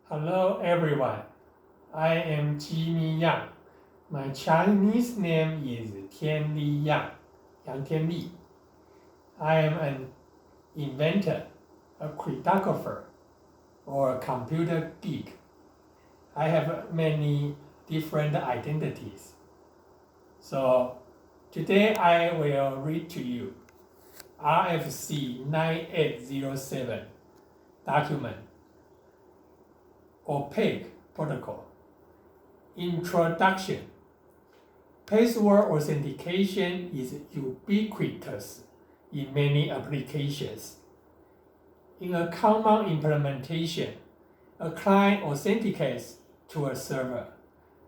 Hello everyone, I am Jimmy Yang. My Chinese name is Tianli Yang, Yang Tianli. I am an inventor, a cryptographer, or a computer geek. I have many different identities. So today I will read to you RFC 9807 document, OPAQUE protocol. Introduction. Password authentication is ubiquitous in many applications. In a common implementation, a client authenticates to a server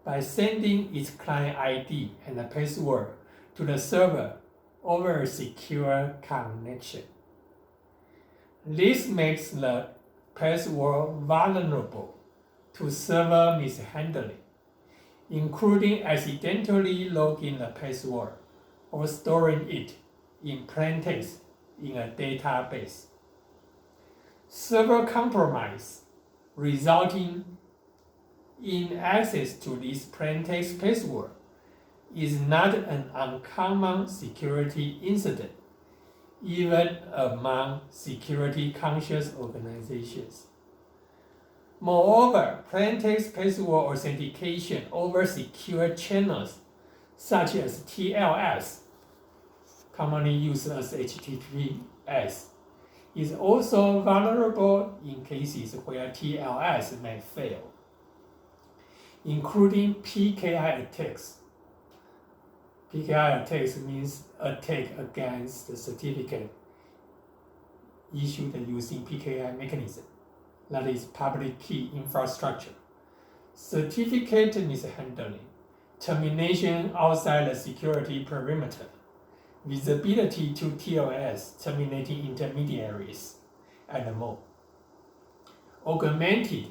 by sending its client ID and a password to the server over a secure connection. This makes the password vulnerable to server mishandling, including accidentally logging the password or storing it in plain text in a database. Server compromise resulting in access to this plain text password is not an uncommon security incident, even among security-conscious organizations. Moreover, plain text password authentication over secure channels, such as TLS, commonly used as HTTPS, is also vulnerable in cases where TLS may fail, including PKI attacks. PKI attacks means attack against the certificate issued using PKI mechanism, that is public key infrastructure, certificate mishandling, termination outside the security perimeter, visibility to TLS, terminating intermediaries, and more. Augmented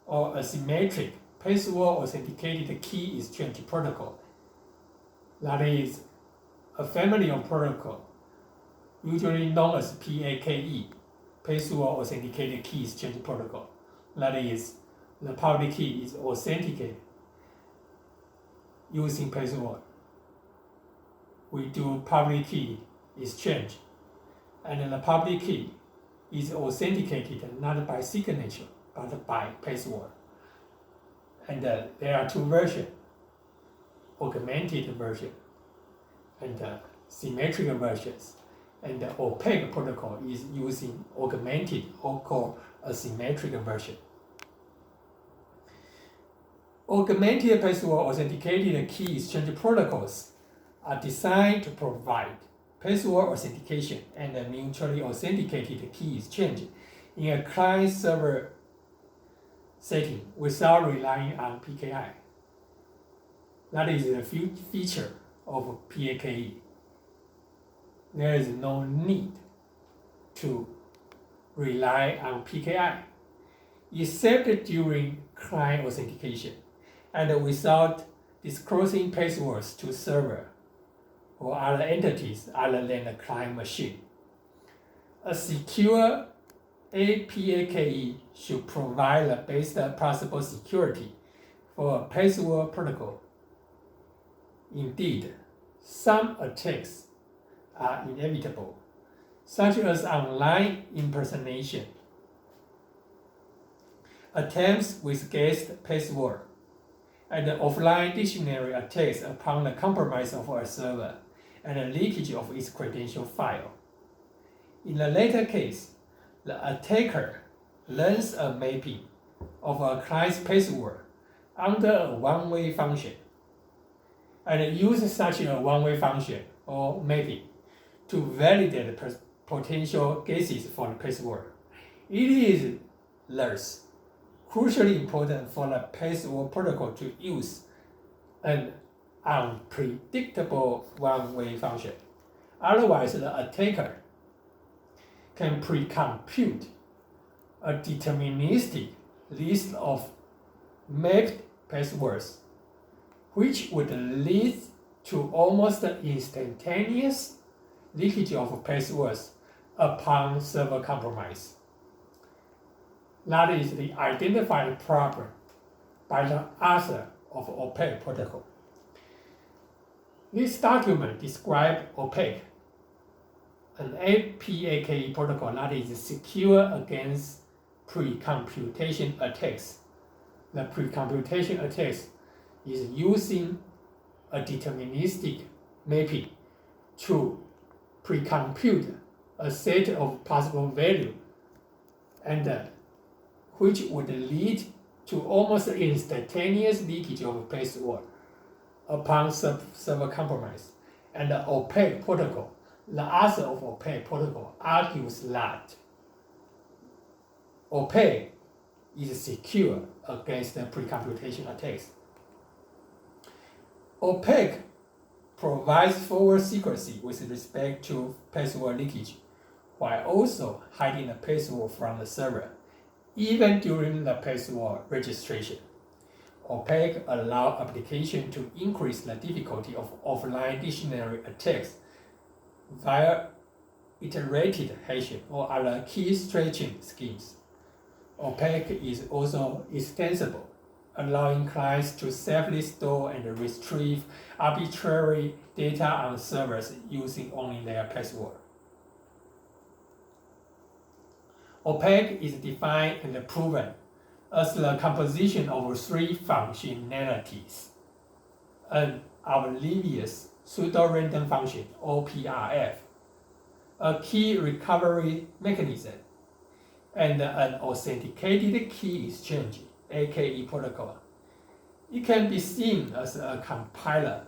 or asymmetric password authenticated key exchange protocol, that is a family of protocol, usually known as PAKE, Password Authenticated Key Exchange Protocol. That is, the public key is authenticated using password. We do public key exchange, and the public key is authenticated not by signature, but by password. And there are two versions, augmented version and symmetric versions. And the OPAQUE protocol is using augmented or called asymmetric version. Augmented password authenticated key exchange protocols are designed to provide password authentication and a mutually authenticated key exchange in a client-server setting without relying on PKI. That is a feature of PAKE. There is no need to rely on PKI, except during client authentication and without disclosing passwords to server or other entities other than the client machine. A secure aPAKE should provide the best possible security for a password protocol. Indeed, some attacks are inevitable, such as online impersonation, attempts with guessed password, and offline dictionary attacks upon the compromise of a server and the leakage of its credential file. In the latter case, the attacker learns a mapping of a client's password under a one-way function and uses such a one-way function or mapping to validate potential guesses for the password. It is thus crucially important for the password protocol to use an unpredictable one-way function. Otherwise, the attacker can pre-compute a deterministic list of mapped passwords, which would lead to almost instantaneous leakage of passwords upon server compromise. That is the identified problem by the author of OPAQUE protocol. This document describes OPAQUE, an aPAKE protocol that is secure against pre-computation attacks. The pre-computation attacks is using a deterministic mapping to pre-compute a set of possible values, and which would lead to almost instantaneous leakage of password upon server compromise. And the OPAQUE protocol, the author of OPAQUE protocol, argues that OPAQUE is secure against the pre-computation attacks. OPAQUE provides forward secrecy with respect to password leakage, while also hiding the password from the server, even during the password registration. OPAQUE allows applications to increase the difficulty of offline dictionary attacks via iterated hashing or other key stretching schemes. OPAQUE is also extensible, allowing clients to safely store and retrieve arbitrary data on servers using only their password. OPAQUE is defined and proven as the composition of three functionalities: an oblivious pseudo-random function, OPRF, a key recovery mechanism, and an authenticated key exchange, AKE protocol. It can be seen as a compiler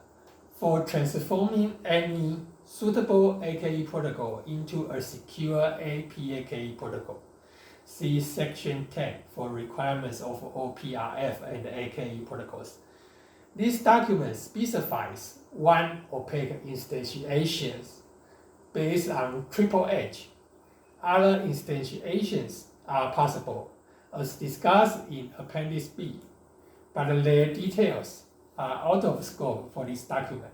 for transforming any suitable AKE protocol into a secure aPAKE protocol. See Section 10 for requirements of OPRF and AKE protocols. This document specifies one OPAQUE instantiations based on Triple H. Other instantiations are possible, as discussed in Appendix B, but their details are out of scope for this document.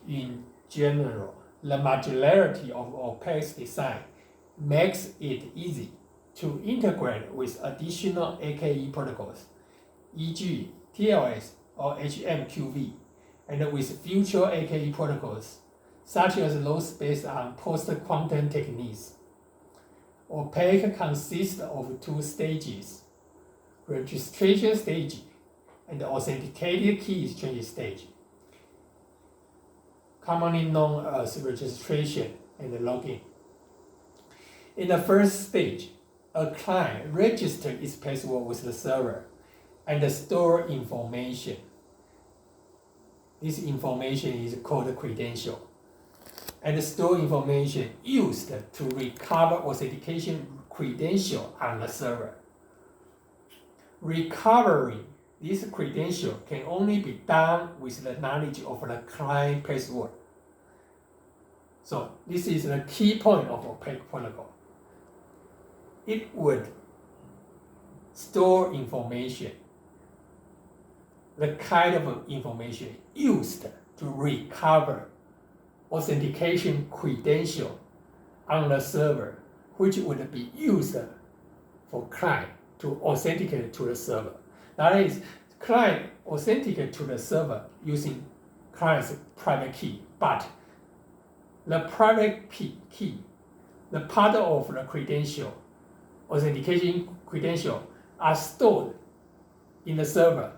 In general, the modularity of OPAQUE's design makes it easy to integrate with additional AKE protocols, e.g. TLS or HMQV, and with future AKE protocols, such as those based on post-quantum techniques. OPAQUE consists of two stages: registration stage and authenticated key exchange stage, commonly known as registration and login. In the first stage, a client registers its password with the server and stores information. This information is called credential, and store information used to recover authentication credential on the server. Recovering this credential can only be done with the knowledge of the client password. So this is the key point of OPAQUE protocol. It would store information, the kind of information used to recover authentication credential on the server, which would be used for client to authenticate to the server. That is, client authenticate to the server using client's private key, but the private key, the part of the credential, authentication credential, are stored in the server,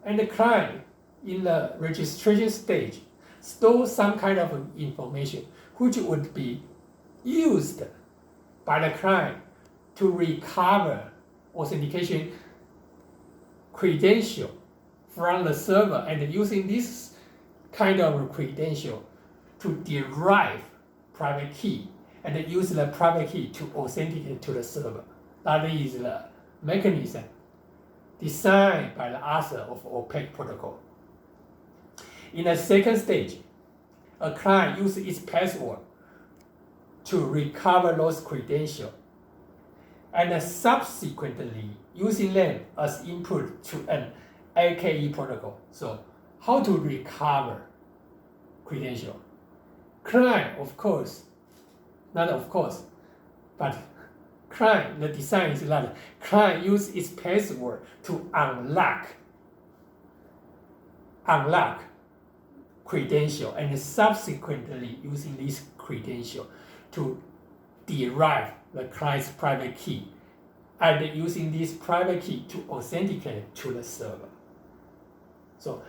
and the client in the registration stage store some kind of information which would be used by the client to recover authentication credential from the server, and using this kind of credential to derive private key and use the private key to authenticate to the server. That is the mechanism designed by the author of OPAQUE protocol. In the second stage, a client uses its password to recover those credentials, and subsequently using them as input to an AKE protocol. So, how to recover credential? Client, of course, not of course, but client, the design is that client use its password to unlock credential and subsequently using this credential to derive the client's private key and using this private key to authenticate to the server. So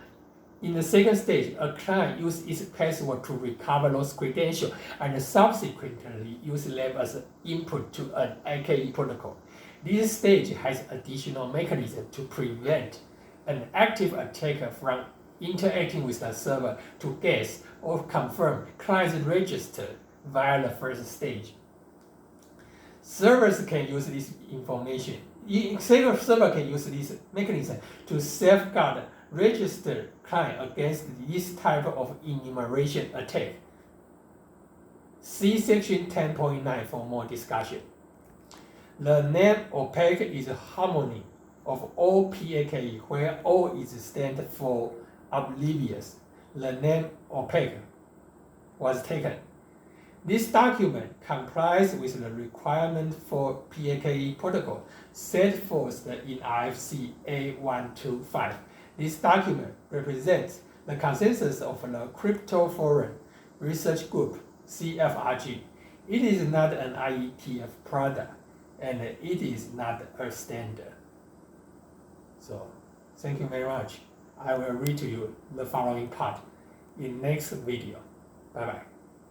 in the second stage, a client uses its password to recover those credentials and subsequently use them as input to an aPAKE protocol. This stage has additional mechanism to prevent an active attacker from interacting with the server to guess or confirm clients registered via the first stage. Servers can use this information. Server can use this mechanism to safeguard registered client against this type of enumeration attack. See section 10.9 for more discussion. The name OPAQUE is a harmony of OPAQUE, where O is stand for oblivious. The name OPAQUE was taken. This document complies with the requirement for aPAKE protocol set forth in RFC A125. This document represents the consensus of the Crypto Forum Research Group, CFRG. It is not an IETF product, and it is not a standard. So, thank you very much. I will read to you the following part in next video. Bye-bye.